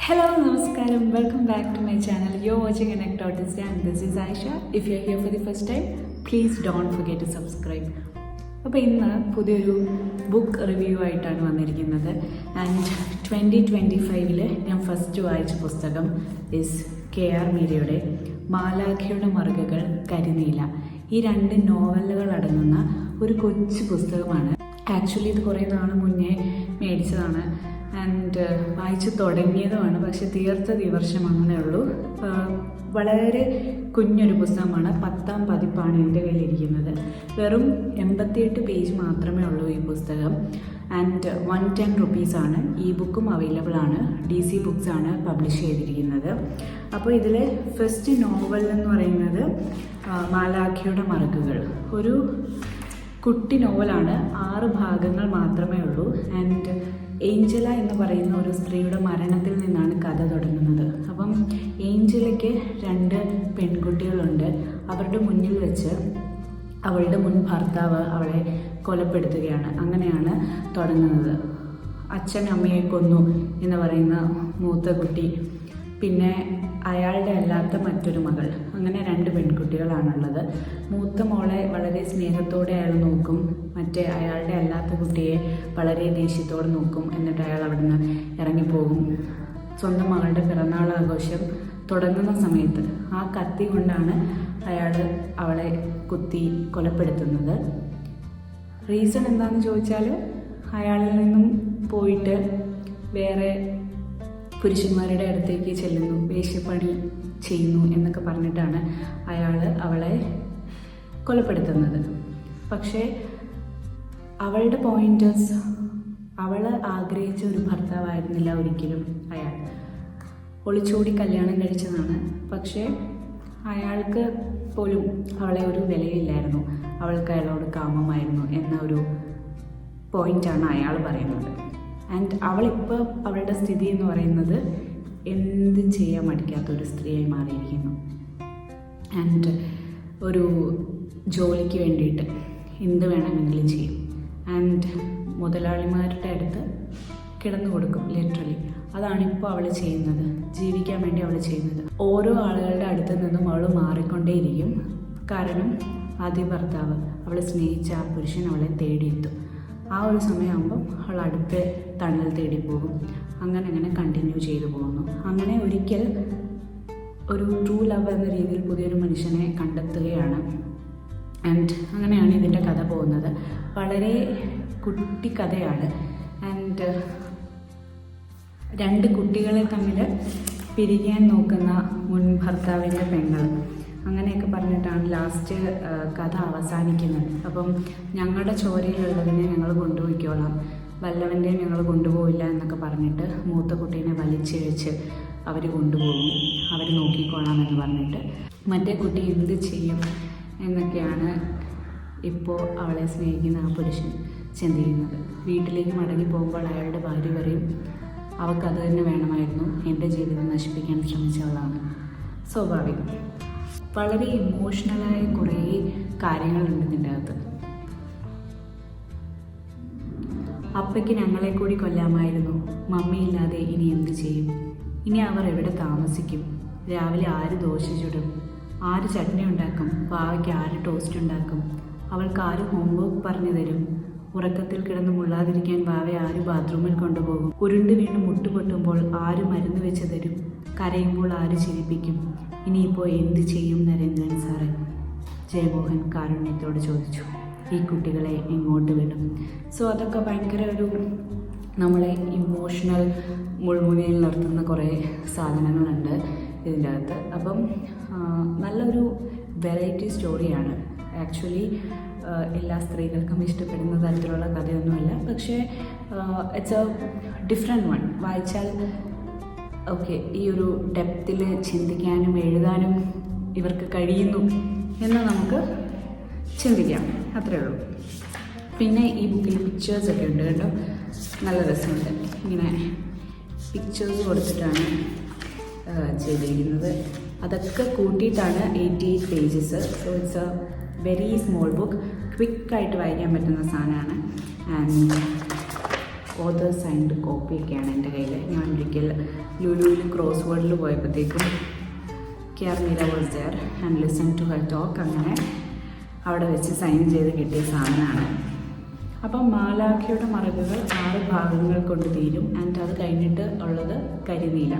Hello, Namaskaram. Welcome back to my channel. You're watching Anecdotes and this is Aisha. If you're here for the first time, please don't forget to subscribe. അപ്പോൾ ഇന്ന് പുതിയൊരു book review ആയിട്ടാണ് വന്നിരിക്കുന്നത്. And 2025 ഞാൻ first വായിച്ച പുസ്തകം is KR മീരയുടെ മാലാഖയുടെ മറുകകൾ കരിനീല. ഈ രണ്ട് നോവലുകൾ അടങ്ങുന്ന ഒരു കൊച്ചു പുസ്തകമാണ്. ആക്ച്വലി ഇത് കുറേ നാൾ മുന്നേ മേടിച്ചതാണ് ആൻഡ് വായിച്ച് തുടങ്ങിയതുമാണ്. പക്ഷെ തീർത്തത് ഈ വർഷം അങ്ങനെ ഉള്ളൂ. വളരെ കുഞ്ഞൊരു പുസ്തകമാണ്. 10ാം പതിപ്പാണ് എൻ്റെ കയ്യിലിരിക്കുന്നത്. വെറും 88 പേജ് മാത്രമേ ഉള്ളൂ ഈ പുസ്തകം. ആൻഡ് 110 റുപ്പീസാണ്. ഈ ബുക്കും അവൈലബിൾ ആണ്. DC ബുക്സ് ആണ് പബ്ലിഷ് ചെയ്തിരിക്കുന്നത്. അപ്പോൾ ഇതിലെ ഫസ്റ്റ് നോവൽ എന്ന് പറയുന്നത് മാലാഖയുടെ മറുകുകൾ. ഒരു കുട്ടി നോവലാണ്. 6 ഭാഗങ്ങൾ മാത്രമേ ഉള്ളൂ. ആൻഡ് ഏഞ്ചല എന്ന് പറയുന്ന ഒരു സ്ത്രീയുടെ മരണത്തിൽ നിന്നാണ് കഥ തുടങ്ങുന്നത്. അപ്പം ഏഞ്ചലയ്ക്ക് 2 പെൺകുട്ടികളുണ്ട്. അവരുടെ മുന്നിൽ വെച്ച് അവളുടെ മുൻ ഭർത്താവ് അവളെ കൊലപ്പെടുത്തുകയാണ്. അങ്ങനെയാണ് തുടങ്ങുന്നത്. അച്ഛൻ അമ്മയെ കൊന്നു എന്ന് പറയുന്ന മൂത്ത കുട്ടി, പിന്നെ അയാളുടെ അല്ലാത്ത മറ്റൊരു മകൾ, അങ്ങനെ 2 പെൺകുട്ടികളാണുള്ളത്. മൂത്ത മോളെ വളരെ സ്നേഹത്തോടെ അയാൾ നോക്കും, മറ്റേ അയാളുടെ അല്ലാത്ത കുട്ടിയെ വളരെ ദേഷ്യത്തോടെ നോക്കും. എന്നിട്ട് അയാൾ അവിടെ നിന്ന് ഇറങ്ങിപ്പോകും. സ്വന്തം മകളുടെ പിറന്നാൾ ആഘോഷം തുടങ്ങുന്ന സമയത്ത് ആ കത്തി കൊണ്ടാണ് അയാൾ അവളെ കുത്തി കൊലപ്പെടുത്തുന്നത്. റീസൺ എന്താണെന്ന് ചോദിച്ചാൽ അയാളിൽ നിന്നും പോയിട്ട് വേറെ പുരുഷന്മാരുടെ അടുത്തേക്ക് ചെല്ലുന്നു, വേശ്യപ്പണി ചെയ്യുന്നു എന്നൊക്കെ പറഞ്ഞിട്ടാണ് അയാൾ അവളെ കൊലപ്പെടുത്തുന്നത്. പക്ഷേ അവളുടെ പോയിന്റേഴ്സ്, അവൾ ആഗ്രഹിച്ച ഒരു ഭർത്താവായിരുന്നില്ല ഒരിക്കലും അയാൾ. ഒളിച്ചോടി കല്യാണം കഴിച്ചതാണ്. പക്ഷേ അയാൾക്ക് പോലും അവളെ ഒരു വിലയില്ലായിരുന്നു. അവൾക്ക് അയാളോട് കാമമായിരുന്നു എന്ന ഒരു പോയിന്റാണ് അയാൾ പറയുന്നത്. ആൻഡ് അവളിപ്പോൾ അവളുടെ സ്ഥിതി എന്ന് പറയുന്നത് എന്തും ചെയ്യാൻ മടിക്കാത്തൊരു സ്ത്രീയായി മാറിയിരിക്കുന്നു. ആൻഡ് ഒരു ജോലിക്ക് വേണ്ടിയിട്ട് എന്ത് വേണമെങ്കിലും ചെയ്യും. ആൻഡ് മുതലാളിമാരുടെ അടുത്ത് കിടന്നു കൊടുക്കും ലിറ്ററലി. അതാണിപ്പോൾ അവൾ ചെയ്യുന്നത്. ജീവിക്കാൻ വേണ്ടി അവൾ ചെയ്യുന്നത്. ഓരോ ആളുകളുടെ അടുത്ത് നിന്നും അവൾ മാറിക്കൊണ്ടേയിരിക്കും. കാരണം ആദ്യ ഭർത്താവ്, അവൾ സ്നേഹിച്ച ആ പുരുഷൻ അവളെ തേടിയെത്തും. ആ ഒരു സമയമാകുമ്പം അവൾ അടുത്ത തണൽ തേടി പോകും. അങ്ങനെ കണ്ടിന്യൂ ചെയ്തു പോകുന്നു. അങ്ങനെ ഒരിക്കൽ ഒരു ട്രൂ ലവ് എന്ന രീതിയിൽ പുതിയൊരു മനുഷ്യനെ കണ്ടെത്തുകയാണ്. ആൻഡ് അങ്ങനെയാണ് ഇതിൻ്റെ കഥ പോകുന്നത്. വളരെ കുട്ടി കഥയാണ്. ആൻഡ് 2 കുട്ടികളെ തമ്മിൽ പിരിക്കാൻ നോക്കുന്ന മുൻ ഭർത്താവിൻ്റെ പെങ്ങൾ, അങ്ങനെയൊക്കെ പറഞ്ഞിട്ടാണ് ലാസ്റ്റ് കഥ അവസാനിക്കുന്നത്. അപ്പം ഞങ്ങളുടെ ചോരയിലുള്ളതിനെ ഞങ്ങൾ കൊണ്ടുപോയിക്കോളാം, വല്ലവൻ്റെ ഞങ്ങൾ കൊണ്ടുപോയില്ല എന്നൊക്കെ പറഞ്ഞിട്ട് മൂത്ത കുട്ടീനെ വലിച്ചിഴച്ച് അവർ കൊണ്ടുപോകും. അവർ നോക്കിക്കോളാം എന്ന് പറഞ്ഞിട്ട് മറ്റേ കുട്ടി എന്ത് ചെയ്യും എന്നൊക്കെയാണ് ഇപ്പോൾ അവളെ സ്നേഹിക്കുന്ന ആ പുരുഷൻ ചിന്തിക്കുന്നത്. വീട്ടിലേക്ക് മടങ്ങി പോകുമ്പോൾ അയാളുടെ ഭാര്യ പറയും, അവൾക്കത് തന്നെ വേണമായിരുന്നു, എൻ്റെ ജീവിതം നശിപ്പിക്കാൻ ശ്രമിച്ചവളാണ്. സ്വാഭാവികം. വളരെ ഇമോഷണലായ കുറേ കാര്യങ്ങളുണ്ട് ഇതിൻ്റെ അകത്ത്. അപ്പയ്ക്ക് ഞങ്ങളെ കൂടി കൊല്ലാമായിരുന്നു, മമ്മിയില്ലാതെ ഇനി എന്ത് ചെയ്യും, ഇനി അവർ എവിടെ താമസിക്കും, രാവിലെ ആര് ദോശ ചുടും, ആര് ചട്നി ഉണ്ടാക്കും, പാവയ്ക്ക് ആര് ടോസ്റ്റ് ഉണ്ടാക്കും, അവൾക്ക് ആര് ഹോംവർക്ക് പറഞ്ഞു തരും, ഉറക്കത്തിൽ കിടന്ന് മുള്ളാതിരിക്കാൻ വാവെ ആര് ബാത്റൂമിൽ കൊണ്ടുപോകും, ഉരുണ്ട് വീണ് മുട്ടുപൊട്ടുമ്പോൾ ആര് മരുന്ന് വെച്ച് തരും, കരയുമ്പോൾ ആര് ചിരിപ്പിക്കും, ഇനിയിപ്പോൾ എന്ത് ചെയ്യും നരേന്ദ്രൻ സാറ്? ജയമോഹൻ കാരുണ്യത്തോട് ചോദിച്ചു. ഈ കുട്ടികളെ എങ്ങോട്ട് വിടും? സോ അതൊക്കെ ഭയങ്കര ഒരു നമ്മളെ ഇമോഷണൽ മുൾമുനയിൽ നിർത്തുന്ന കുറേ സാധനങ്ങളുണ്ട് ഇതിൻ്റെ അകത്ത്. അപ്പം നല്ലൊരു വെറൈറ്റി സ്റ്റോറിയാണ്. ആക്ച്വലി എല്ലാ സ്ത്രീകൾക്കും ഇഷ്ടപ്പെടുന്ന തരത്തിലുള്ള കഥയൊന്നുമല്ല. പക്ഷേ ഇറ്റ്സ് എ ഡിഫറെൻറ്റ് വൺ. വായിച്ചാൽ ഓക്കെ, ഈ ഒരു ഡെപ്തിൽ ചിന്തിക്കാനും എഴുതാനും ഇവർക്ക് കഴിയുന്നു എന്ന് നമുക്ക് ചിന്തിക്കാം. അത്രയേ ഉള്ളൂ. പിന്നെ ഈ ബുക്കിൽ പിക്ചേഴ്സൊക്കെ ഉണ്ട് കേട്ടോ, നല്ല രസമുണ്ട്. ഇങ്ങനെ പിക്ചേഴ്സ് കൊടുത്തിട്ടാണ് ചെയ്തിരിക്കുന്നത്. അതൊക്കെ കൂട്ടിയിട്ടാണ് 88 pages. So it's a very small book. ക്വിക്കായിട്ട് വായിക്കാൻ പറ്റുന്ന സാധനമാണ്. ആൻഡ് ഓതർ സൈൻഡ് കോപ്പിയൊക്കെയാണ് എൻ്റെ കയ്യിൽ. ഞാൻ ഒരിക്കൽ ഒരിക്കൽ ലുലുവിൽ ക്രോസ് വേർഡിൽ പോയപ്പോഴത്തേക്കും ക്യാർമീര was there and listen to her talk. അങ്ങനെ അവിടെ വെച്ച് സൈൻ ചെയ്ത് കിട്ടിയ സാധനമാണ്. അപ്പം മാലാഖയുടെ മറകുകൾ 6 ഭാഗങ്ങൾ കൊണ്ട് തീരും. ആൻഡ് അത് കഴിഞ്ഞിട്ട് ഉള്ളത് കരിനീല.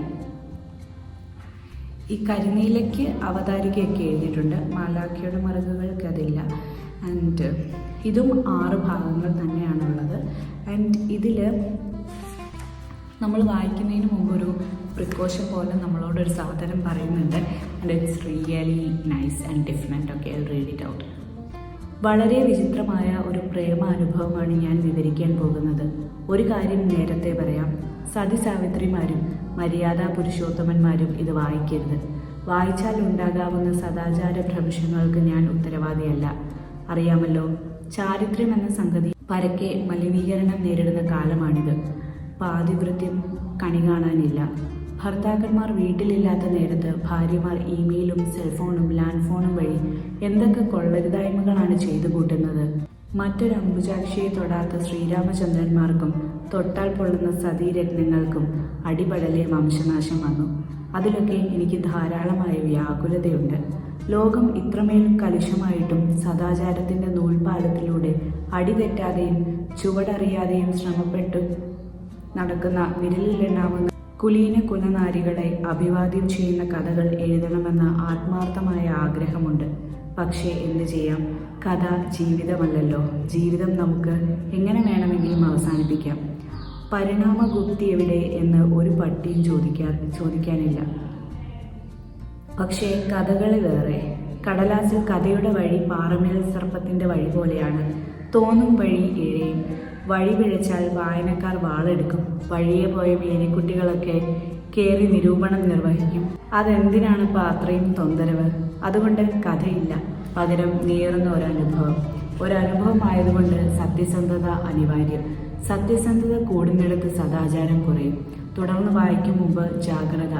ഈ കരിനീലയ്ക്ക് അവതാരികയൊക്കെ എഴുതിയിട്ടുണ്ട്, മാലാഖയുടെ മറകുകൾക്ക് അതില്ല. ആൻഡ് ഇതും 6 ഭാഗങ്ങൾ തന്നെയാണുള്ളത്. ആൻഡ് ഇതിൽ നമ്മൾ വായിക്കുന്നതിന് മുമ്പ് ഒരു പ്രിക്കോഷൻ പോലെ നമ്മളോടൊരു സാധനം പറയുന്നുണ്ട്. And it's really nice and different. Okay, I read it out. വളരെ വിചിത്രമായ ഒരു പ്രേമാനുഭവമാണ് ഞാൻ വിവരിക്കാൻ പോകുന്നത്. ഒരു കാര്യം നേരത്തെ പറയാം, സതി സാവിത്രിമാരും മര്യാദാ പുരുഷോത്തമന്മാരും ഇത് വായിക്കരുത്. വായിച്ചാൽ ഉണ്ടാകാവുന്ന സദാചാര ഭ്രംശങ്ങൾക്ക് ഞാൻ ഉത്തരവാദിയല്ല. അറിയാമല്ലോ, ചാരിത്രം എന്ന സംഗതി പരക്കെ മലിനീകരണം നേരിടുന്ന കാലമാണിത്. പാതിവൃത്യം കണി കാണാനില്ല. ഭർത്താക്കന്മാർ വീട്ടിലില്ലാത്ത നേരത്ത് ഭാര്യമാർ ഇമെയിലും സെൽഫോണും ലാൻഡ് ഫോണും വഴി എന്തൊക്കെ കൊള്ളരുതായ്മകളാണ് ചെയ്തു കൂട്ടുന്നത്. മറ്റൊരു അമ്പുചാക്ഷിയെ തൊടാത്ത ശ്രീരാമചന്ദ്രന്മാർക്കും തൊട്ടാൽ പൊള്ളുന്ന സതീരത്നങ്ങൾക്കും അടിപടലെ വംശനാശം വന്നു. അതിലൊക്കെ എനിക്ക് ധാരാളമായ വ്യാകുലതയുണ്ട്. ലോകം ഇത്രമേൽ കലുഷമായിട്ടും സദാചാരത്തിൻ്റെ നൂൽപാലത്തിലൂടെ അടിതെറ്റാതെയും ചുവടറിയാതെയും ശ്രമപ്പെട്ടു നടക്കുന്ന വിരലിലെണ്ണാവുന്ന കുലീന കുലനാരികളെ അഭിവാദ്യം ചെയ്യുന്ന കഥകൾ എഴുതണമെന്ന ആത്മാർത്ഥമായ ആഗ്രഹമുണ്ട്. പക്ഷേ എന്തു ചെയ്യാം, കഥ ജീവിതമല്ലല്ലോ. ജീവിതം നമുക്ക് എങ്ങനെ വേണമെങ്കിലും അവസാനിപ്പിക്കാം. പരിണാമഗുപ്തി എവിടെ എന്ന് ഒരു പട്ടിയും ചോദിക്കാനില്ല. പക്ഷേ കഥകൾ വേറെ. കടലാസിൽ കഥയുടെ വഴി പാറമേൽ സർപ്പത്തിൻ്റെ വഴി പോലെയാണ്. തോന്നും വഴി ഇഴയും. വഴി പിഴച്ചാൽ വായനക്കാർ വാളെടുക്കും. വഴിയെ പോയ മേനിക്കുട്ടികളൊക്കെ കയറി നിരൂപണം നിർവഹിക്കും. അതെന്തിനാണ് ഇപ്പോൾ അത്രയും തൊന്തരവ്? അതുകൊണ്ട് കഥയില്ല, പകരം നീറുന്ന ഒരനുഭവമായതുകൊണ്ട് സത്യസന്ധത അനിവാര്യം. സത്യസന്ധത കൂടുന്നിടത്ത് സദാചാരം കുറയും. തുടർന്ന് വായിക്കും മുമ്പ് ജാഗ്രത.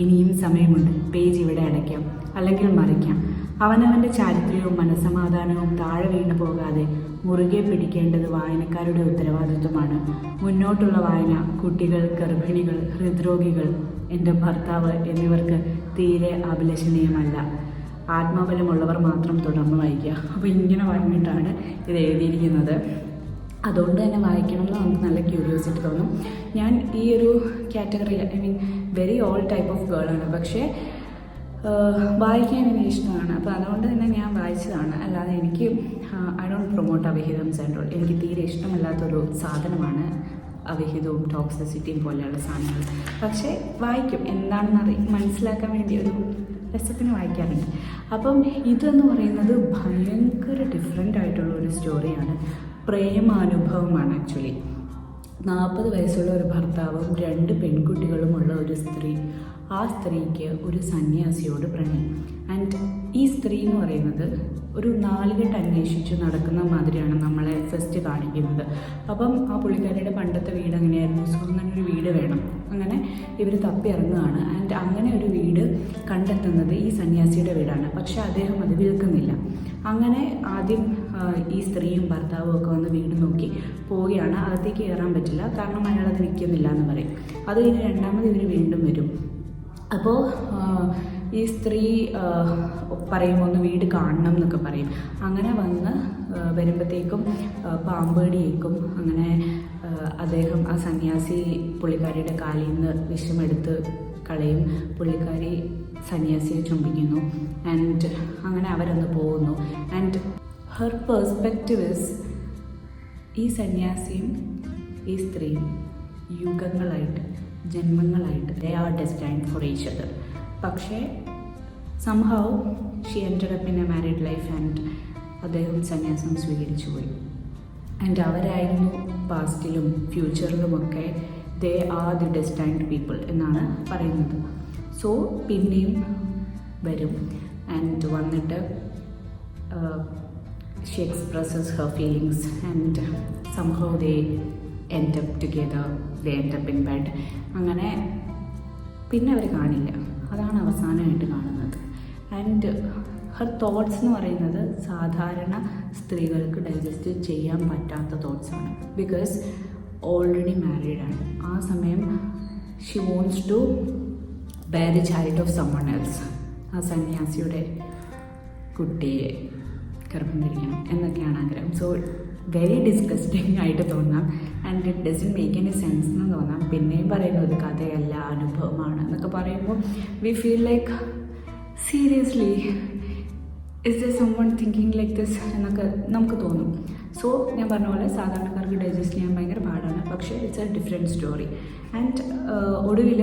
ഇനിയും സമയമുണ്ട്. പേജ് ഇവിടെ അടയ്ക്കാം, അല്ലെങ്കിൽ മറിക്കാം. അവനവൻ്റെ ചാരിത്ര്യവും മനസ്സമാധാനവും താഴെ വീണു പോകാതെ മുറുകെ പിടിക്കേണ്ടത് വായനക്കാരുടെ ഉത്തരവാദിത്വമാണ്. മുന്നോട്ടുള്ള വായന കുട്ടികൾ, ഗർഭിണികൾ, ഹൃദ്രോഗികൾ, എൻ്റെ ഭർത്താവ് എന്നിവർക്ക് തീരെ അഭിലഷണീയമല്ല. ആത്മബലമുള്ളവർ മാത്രം തുടർന്ന് വായിക്കുക. അപ്പോൾ ഇങ്ങനെ പറഞ്ഞിട്ടാണ് ഇത് എഴുതിയിരിക്കുന്നത്. അതുകൊണ്ട് തന്നെ വായിക്കണം എന്ന് നമുക്ക് നല്ല ക്യൂരിയോസിറ്റി തോന്നും. ഞാൻ ഈ ഒരു കാറ്റഗറിയിൽ, I mean very old type of ഗേളാണ്, പക്ഷേ വായിക്കാൻ എനിക്ക് ഇഷ്ടമാണ്. അപ്പോൾ അതുകൊണ്ട് തന്നെ ഞാൻ വായിച്ചതാണ്. അല്ലാതെ എനിക്ക് ഐ ഡോണ്ട് പ്രൊമോട്ട് അവിഹിതം സെൻട്രൽ. എനിക്ക് തീരെ ഇഷ്ടമല്ലാത്തൊരു സാധനമാണ് അവിഹിതവും ടോക്സിസിറ്റിയും പോലെയുള്ള സാധനങ്ങൾ. പക്ഷേ വായിക്കും, എന്താണെന്ന് മനസ്സിലാക്കാൻ വേണ്ടി ഒരു രസത്തിന് വായിക്കാറുണ്ട്. അപ്പം ഇതെന്ന് പറയുന്നത് ഭയങ്കര ഡിഫറെൻ്റ് ആയിട്ടുള്ള ഒരു സ്റ്റോറിയാണ്. പ്രേമാനുഭവമാണ് ആക്ച്വലി. 40 വയസ്സുള്ള ഒരു ഭർത്താവും 2 പെൺകുട്ടികളുമുള്ള ഒരു സ്ത്രീ. ആ സ്ത്രീക്ക് ഒരു സന്യാസിയോട് പ്രണയം. ആൻഡ് ഈ സ്ത്രീ എന്ന് പറയുന്നത് ഒരു 4 കെട്ട് അന്വേഷിച്ച് നടക്കുന്ന മാതിരിയാണ് നമ്മളെ ഫസ്റ്റ് കാണിക്കുന്നത്. അപ്പം ആ പുള്ളിക്കാരിയുടെ പണ്ടത്തെ വീട് അങ്ങനെയായിരുന്നു. സോ അങ്ങനെ ഒരു വീട് വേണം. അങ്ങനെ ഇവർ തപ്പി ഇറങ്ങുകയാണ്. ആൻഡ് അങ്ങനെ ഒരു വീട് കണ്ടെത്തുന്നത് ഈ സന്യാസിയുടെ വീടാണ്. പക്ഷെ അദ്ദേഹം അത് വിൽക്കുന്നില്ല. അങ്ങനെ ആദ്യം ഈ സ്ത്രീയും ഭർത്താവും ഒക്കെ വന്ന് വീട് നോക്കി പോവുകയാണ്. അകത്തേക്ക് കയറാൻ പറ്റില്ല, കാരണം അയാളത് വിൽക്കുന്നില്ല എന്ന് പറയും. അത് കഴിഞ്ഞ് രണ്ടാമത് ഇവർ വീണ്ടും വരും. അപ്പോൾ ഈ സ്ത്രീ പറയുമ്പോൾ ഒന്ന് വീട് കാണണം എന്നൊക്കെ പറയും. അങ്ങനെ വന്ന് വരുമ്പോഴത്തേക്കും പാമ്പേടിയേക്കും. അങ്ങനെ അദ്ദേഹം ആ സന്യാസി പുള്ളിക്കാരിയുടെ കാലിൽ നിന്ന് വിഷമെടുത്ത് കളയും. പുള്ളിക്കാരി സന്യാസിയെ ചുംബിക്കുന്നു. ആൻഡ് അങ്ങനെ അവരൊന്ന് പോകുന്നു. ആൻഡ് ഹെർ പേഴ്സ്പെക്റ്റീവ് ഇസ് ഈ സന്യാസിയും ഈ സ്ത്രീയും യുഗങ്ങളായിട്ട്, ജന്മങ്ങളായിട്ട് they are destined for each other. പക്ഷേ somehow she ended up in a married life and അദ്ദേഹം സന്യാസം സ്വീകരിച്ചു പോയി. ആൻഡ് അവരായിരുന്നു പാസ്റ്റിലും ഫ്യൂച്ചറിലുമൊക്കെ they are the destined people എന്നാണ് പറയുന്നത്. സോ പിന്നെയും വരും. ആൻഡ് വന്നിട്ട് she expresses her feelings and somehow they end up together, they end up in bed. അങ്ങനെ പിന്നെ അവർ കാണില്ല. അതാണ് അവസാനമായിട്ട് കാണുന്നത്. ആൻഡ് ഹർ തോട്ട്സ് എന്ന് പറയുന്നത് സാധാരണ സ്ത്രീകൾക്ക് ഡൈജസ്റ്റ് ചെയ്യാൻ പറ്റാത്ത തോട്ട്സാണ്. ബിക്കോസ് ഓൾറെഡി മാരീഡാണ്. ആ സമയം she wants to bear the child of someone else. ആ സന്യാസിയുടെ കുട്ടിയെ ഗർഭം ധരിക്കണം എന്നൊക്കെയാണ് ആഗ്രഹം. സോ വെരി ഡിസ്ഗസ്റ്റിംഗ് ആയിട്ട് തോന്നാം, and it doesn't make any sense എന്ന് തോന്നാം. പിന്നെയും പറയുന്നത് കഥയല്ല അനുഭവമാണ് എന്നൊക്കെ പറയുമ്പോൾ we feel like seriously is there someone thinking like this എന്നൊക്കെ നമുക്ക് തോന്നും. സോ ഞാൻ പറഞ്ഞ പോലെ സാധാരണക്കാർക്ക് ഡൈജസ്റ്റ് ചെയ്യാൻ ഭയങ്കര പാടാണ്, പക്ഷേ it's a different story. And ഒടുവിൽ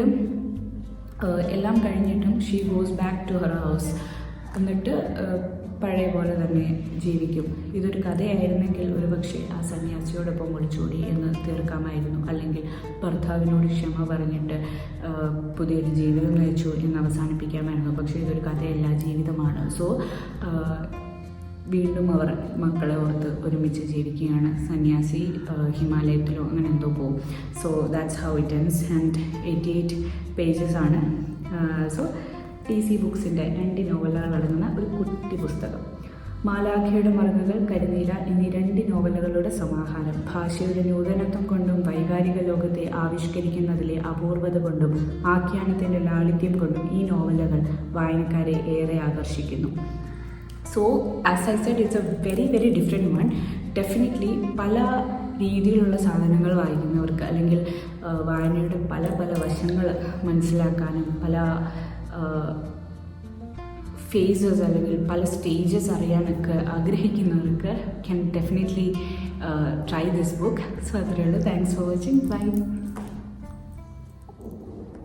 എല്ലാം കഴിഞ്ഞിട്ടും she goes back to her house. എന്നിട്ട് പഴയ പോലെ തന്നെ ജീവിക്കും. ഇതൊരു കഥയായിരുന്നെങ്കിൽ ഒരുപക്ഷെ ആ സന്യാസിയോടൊപ്പം ഒളിച്ചോടി എന്ന് തീർക്കാമായിരുന്നു, അല്ലെങ്കിൽ ഭർത്താവിനോട് ക്ഷമ പറഞ്ഞിട്ട് പുതിയൊരു ജീവിതം നയിച്ചു എന്ന് അവസാനിപ്പിക്കാമായിരുന്നു. പക്ഷേ ഇതൊരു കഥയല്ല, ജീവിതമാണ്. സോ വീണ്ടും അവർ മക്കളെ ഓർത്ത് ഒരുമിച്ച് ജീവിക്കുകയാണ്. സന്യാസി ഹിമാലയത്തിലോ അങ്ങനെ എന്തോ പോകും. So that's how it ends. And 88 pages ആണ്. സോ TC ബുക്സിൻ്റെ 2 നോവലുകൾ അടങ്ങുന്ന ഒരു കുട്ടി പുസ്തകം. മാലാഖയുടെ മറുകുകൾ, കരിനീല എന്നീ 2 നോവലുകളുടെ സമാഹാരം. ഭാഷയുടെ നൂതനത്വം കൊണ്ടും വൈകാരിക ലോകത്തെ ആവിഷ്കരിക്കുന്നതിലെ അപൂർവത കൊണ്ടും ആഖ്യാനത്തിൻ്റെ ലാളിത്യം കൊണ്ടും ഈ നോവലുകൾ വായനക്കാരെ ഏറെ ആകർഷിക്കുന്നു. So as I said, it's a very very different one. Definitely പല രീതിയിലുള്ള സാധനങ്ങൾ വായിക്കുന്നവർക്ക്, അല്ലെങ്കിൽ വായനയുടെ പല പല വശങ്ങൾ മനസ്സിലാക്കാനും പല ഫേസസ് അല്ലെങ്കിൽ പല സ്റ്റേജസ് അറിയാനൊക്കെ ആഗ്രഹിക്കുന്നവർക്ക് can definitely try this book. So അത്രയേ ഉള്ളൂ. Thanks for watching. ബൈ.